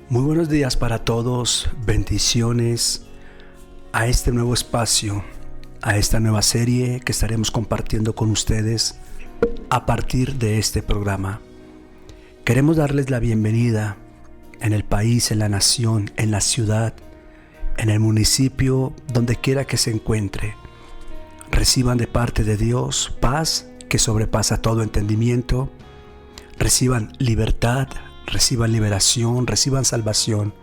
Muy buenos días para todos, bendiciones a este nuevo espacio, a esta nueva serie que estaremos compartiendo con ustedes a partir de este programa. Queremos darles la bienvenida en el país, en la nación, en la ciudad, en el municipio, donde quiera que se encuentre. Reciban de parte de Dios paz que sobrepasa todo entendimiento, reciban libertad, reciban liberación, reciban salvación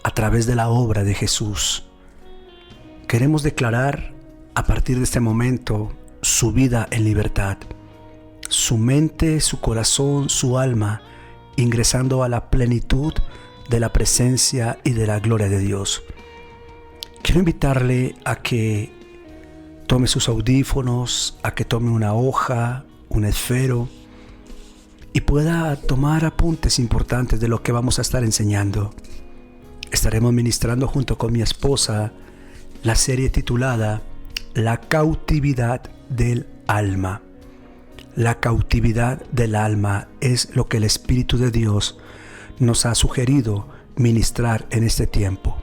a través de la obra de Jesús. Queremos declarar a partir de este momento su vida en libertad, su mente, su corazón, su alma, ingresando a la plenitud de la presencia y de la gloria de Dios. Quiero invitarle a que tome sus audífonos, a que tome una hoja, un esfero, y pueda tomar apuntes importantes de lo que vamos a estar enseñando. Estaremos ministrando junto con mi esposa la serie titulada La cautividad del alma. La cautividad del alma es lo que el Espíritu de Dios nos ha sugerido ministrar en este tiempo.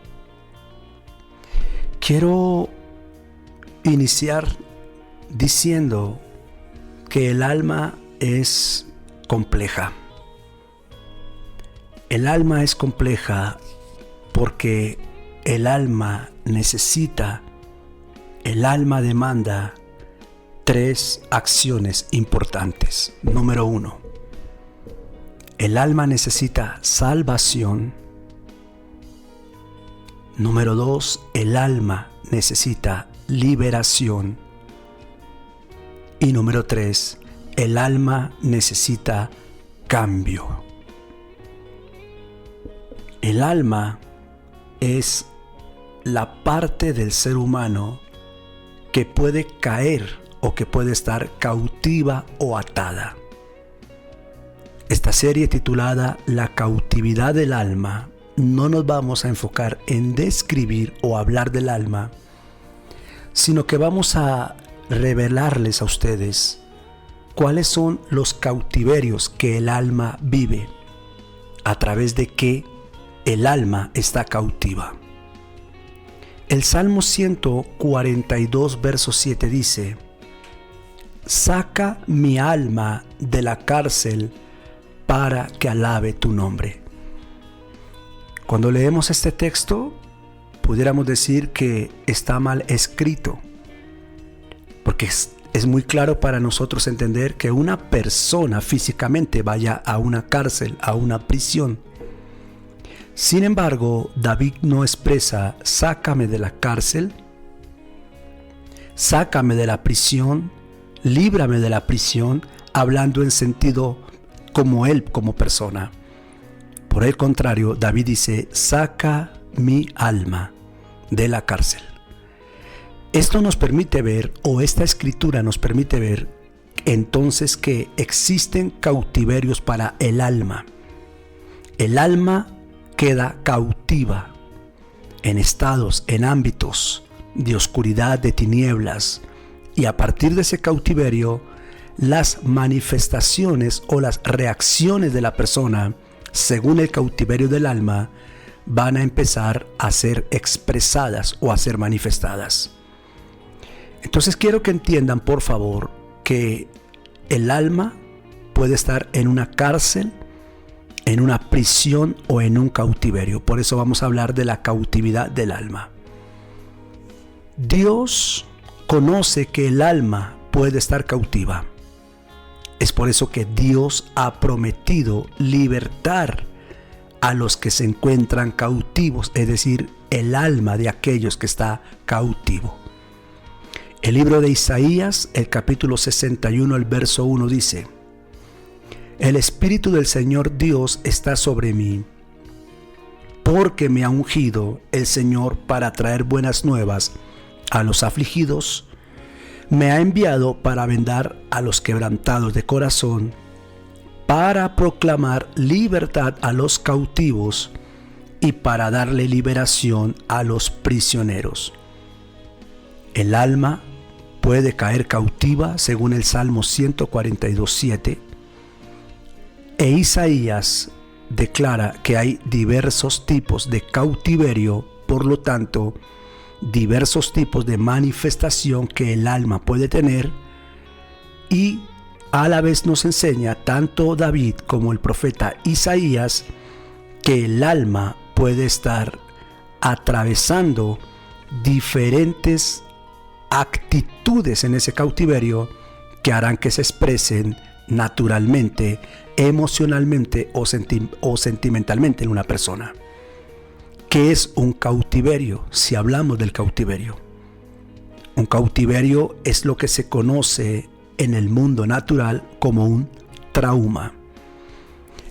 Quiero iniciar diciendo que el alma es compleja. El alma es compleja porque el alma demanda tres acciones importantes. Número 1, el alma necesita salvación. Número 2, el alma necesita liberación. Y número 3, el alma necesita cambio. El alma es la parte del ser humano que puede caer o que puede estar cautiva o atada. Esta serie titulada La cautividad del alma, no nos vamos a enfocar en describir o hablar del alma, sino que vamos a revelarles a ustedes cuáles son los cautiverios que el alma vive, a través de que el alma está cautiva. El Salmo 142, verso 7 dice: saca mi alma de la cárcel para que alabe tu nombre. Cuando leemos este texto, pudiéramos decir que está mal escrito, porque es muy claro para nosotros entender que una persona físicamente vaya a una cárcel, a una prisión. Sin embargo, David no expresa sácame de la cárcel, sácame de la prisión, líbrame de la prisión, hablando en sentido como él, como persona. Por el contrario, David dice: saca mi alma de la cárcel. Esto nos permite ver, o esta escritura nos permite ver, entonces, que existen cautiverios para el alma. El alma queda cautiva en estados, en ámbitos de oscuridad, de tinieblas, y a partir de ese cautiverio, las manifestaciones o las reacciones de la persona, según el cautiverio del alma, van a empezar a ser expresadas o a ser manifestadas. Entonces quiero que entiendan, por favor, que el alma puede estar en una cárcel, en una prisión o en un cautiverio. Por eso vamos a hablar de la cautividad del alma. Dios conoce que el alma puede estar cautiva. Es por eso que Dios ha prometido libertar a los que se encuentran cautivos, es decir, el alma de aquellos que está cautivo. El libro de Isaías, el capítulo 61, el verso 1 dice: el Espíritu del Señor Dios está sobre mí, porque me ha ungido el Señor para traer buenas nuevas a los afligidos, me ha enviado para vendar a los quebrantados de corazón, para proclamar libertad a los cautivos y para darle liberación a los prisioneros. El alma puede caer cautiva según el Salmo 142:7 e Isaías declara que hay diversos tipos de cautiverio, por lo tanto, diversos tipos de manifestación que el alma puede tener, y a la vez nos enseña tanto David como el profeta Isaías que el alma puede estar atravesando diferentes actitudes en ese cautiverio que harán que se expresen naturalmente, emocionalmente o sentimentalmente en una persona. ¿Qué es un cautiverio? Si hablamos del cautiverio, un cautiverio es lo que se conoce en el mundo natural como un trauma.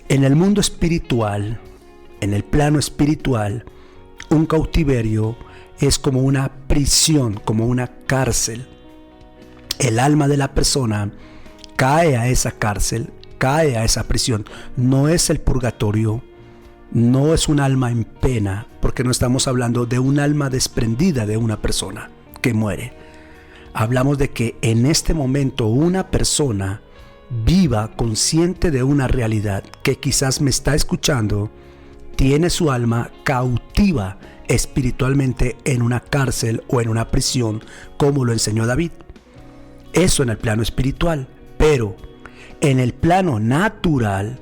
En el mundo espiritual, en el plano espiritual, un cautiverio es como una prisión, como una cárcel. El alma de la persona cae a esa cárcel, cae a esa prisión. No es el purgatorio, no es un alma en pena, porque no estamos hablando de un alma desprendida de una persona que muere. Hablamos de que en este momento una persona viva, consciente de una realidad, que quizás me está escuchando, tiene su alma cautiva espiritualmente en una cárcel o en una prisión, como lo enseñó David. Eso en el plano espiritual, pero en el plano natural,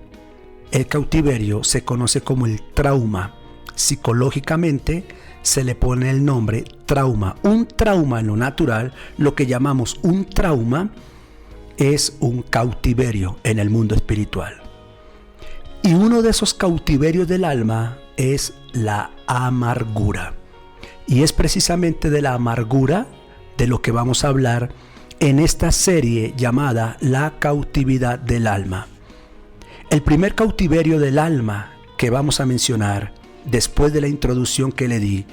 el cautiverio se conoce como el trauma. Psicológicamente se le pone el nombre trauma. Un trauma en lo natural, lo que llamamos un trauma, es un cautiverio en el mundo espiritual. Y uno de esos cautiverios del alma es la amargura. Y es precisamente de la amargura de lo que vamos a hablar en esta serie llamada La cautividad del alma. El primer cautiverio del alma que vamos a mencionar después de la introducción que le di,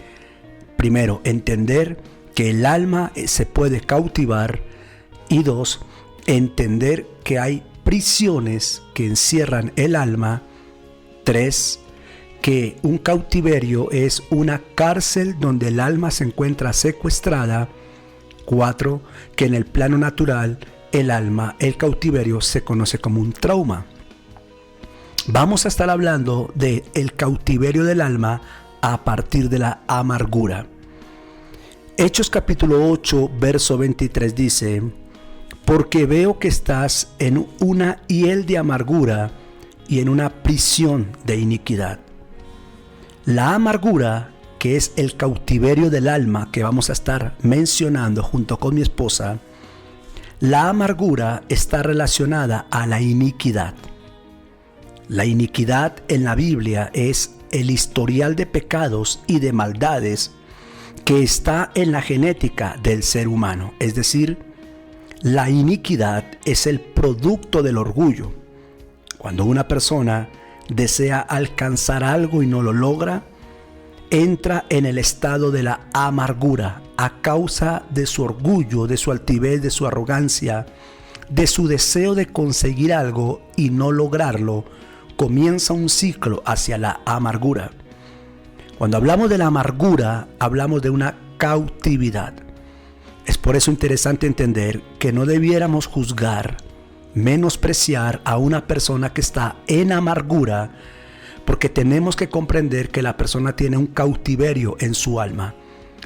primero, entender que el alma se puede cautivar, y dos, entender que hay prisiones que encierran el alma. Tres, que un cautiverio es una cárcel donde el alma se encuentra secuestrada. 4, que en el plano natural el alma, el cautiverio, se conoce como un trauma. Vamos a estar hablando del cautiverio del alma a partir de la amargura. Hechos capítulo 8, verso 23 dice: porque veo que estás en una hiel de amargura y en una prisión de iniquidad. La amargura, que es el cautiverio del alma que vamos a estar mencionando junto con mi esposa, la amargura está relacionada a la iniquidad. La iniquidad en la Biblia es el historial de pecados y de maldades que está en la genética del ser humano. Es decir, la iniquidad es el producto del orgullo. Cuando una persona desea alcanzar algo y no lo logra, entra en el estado de la amargura a causa de su orgullo, de su altivez, de su arrogancia, de su deseo de conseguir algo y no lograrlo. Comienza un ciclo hacia la amargura. Cuando hablamos de la amargura, hablamos de una cautividad. Es por eso interesante entender que no debiéramos juzgar, menospreciar a una persona que está en amargura, porque tenemos que comprender que la persona tiene un cautiverio en su alma.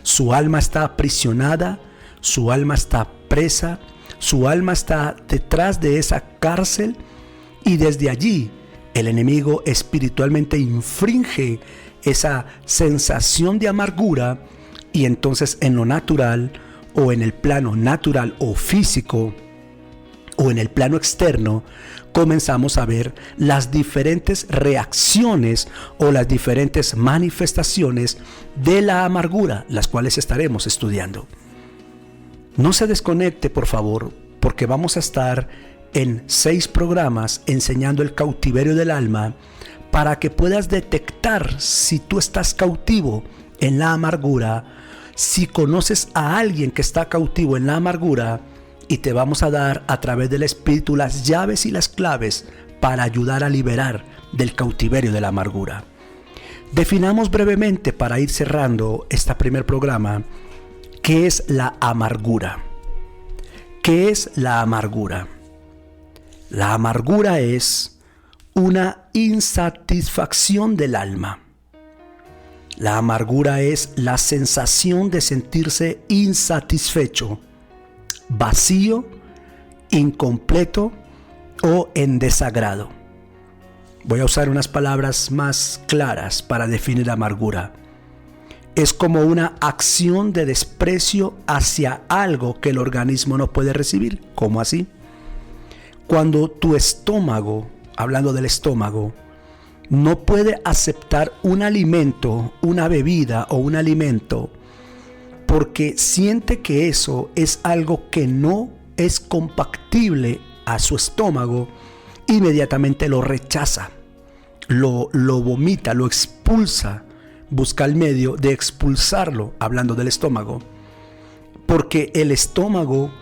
Su alma está aprisionada, su alma está presa, su alma está detrás de esa cárcel, y desde allí el enemigo espiritualmente infringe esa sensación de amargura, y entonces en lo natural, o en el plano natural o físico, o en el plano externo, comenzamos a ver las diferentes reacciones o las diferentes manifestaciones de la amargura, las cuales estaremos estudiando. No se desconecte, por favor, porque vamos a estar en 6 programas enseñando el cautiverio del alma, para que puedas detectar si tú estás cautivo en la amargura, si conoces a alguien que está cautivo en la amargura, y te vamos a dar a través del Espíritu las llaves y las claves para ayudar a liberar del cautiverio de la amargura. Definamos brevemente, para ir cerrando este primer programa, ¿qué es la amargura? ¿Qué es la amargura? La amargura es una insatisfacción del alma. La amargura es la sensación de sentirse insatisfecho, vacío, incompleto o en desagrado. Voy a usar unas palabras más claras para definir amargura. Es como una acción de desprecio hacia algo que el organismo no puede recibir. ¿Cómo así? Cuando tu estómago, hablando del estómago, no puede aceptar un alimento, una bebida o un alimento, porque siente que eso es algo que no es compatible a su estómago, inmediatamente lo rechaza, lo vomita, lo expulsa, busca el medio de expulsarlo, hablando del estómago, porque el estómago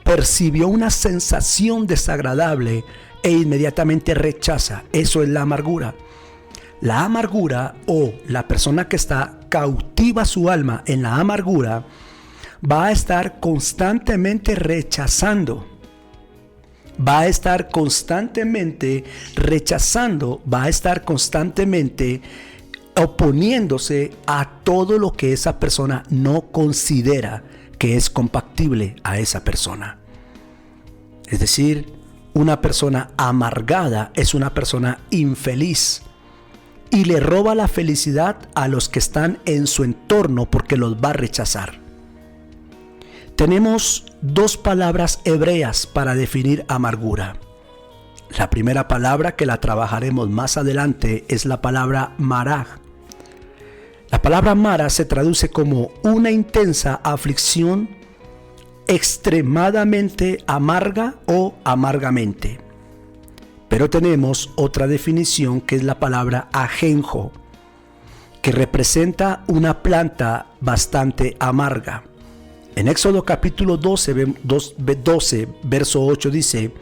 percibió una sensación desagradable e inmediatamente rechaza. Eso es la amargura. La amargura, o la persona que está cautiva su alma en la amargura, va a estar constantemente rechazando, va a estar constantemente oponiéndose a todo lo que esa persona no considera que es compatible a esa persona. Es decir, una persona amargada es una persona infeliz y le roba la felicidad a los que están en su entorno porque los va a rechazar. Tenemos dos palabras hebreas para definir amargura. La primera palabra, que la trabajaremos más adelante, es la palabra maraj. La palabra mara se traduce como una intensa aflicción extremadamente amarga o amargamente. Pero tenemos otra definición, que es la palabra ajenjo, que representa una planta bastante amarga. En Éxodo capítulo 12, verso 8 dice: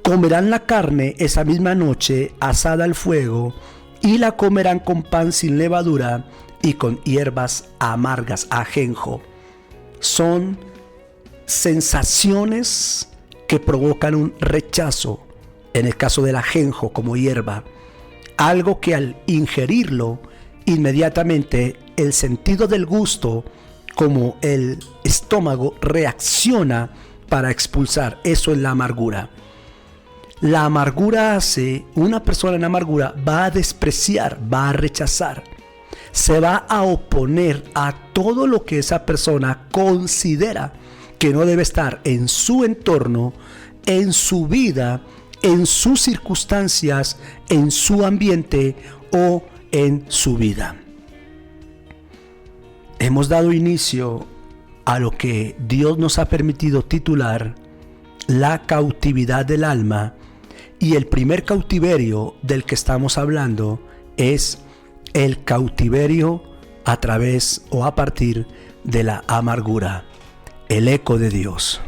comerán la carne esa misma noche asada al fuego, y la comerán con pan sin levadura y con hierbas amargas, ajenjo. Son sensaciones que provocan un rechazo, en el caso del ajenjo como hierba, algo que al ingerirlo inmediatamente el sentido del gusto, como el estómago, reacciona para expulsar. Eso es la amargura. La amargura hace, una persona en amargura va a despreciar, va a rechazar, se va a oponer a todo lo que esa persona considera que no debe estar en su entorno, en su vida, en sus circunstancias, en su ambiente o en su vida. Hemos dado inicio a lo que Dios nos ha permitido titular la cautividad del alma, y el primer cautiverio del que estamos hablando es el cautiverio a través o a partir de la amargura, el eco de Dios.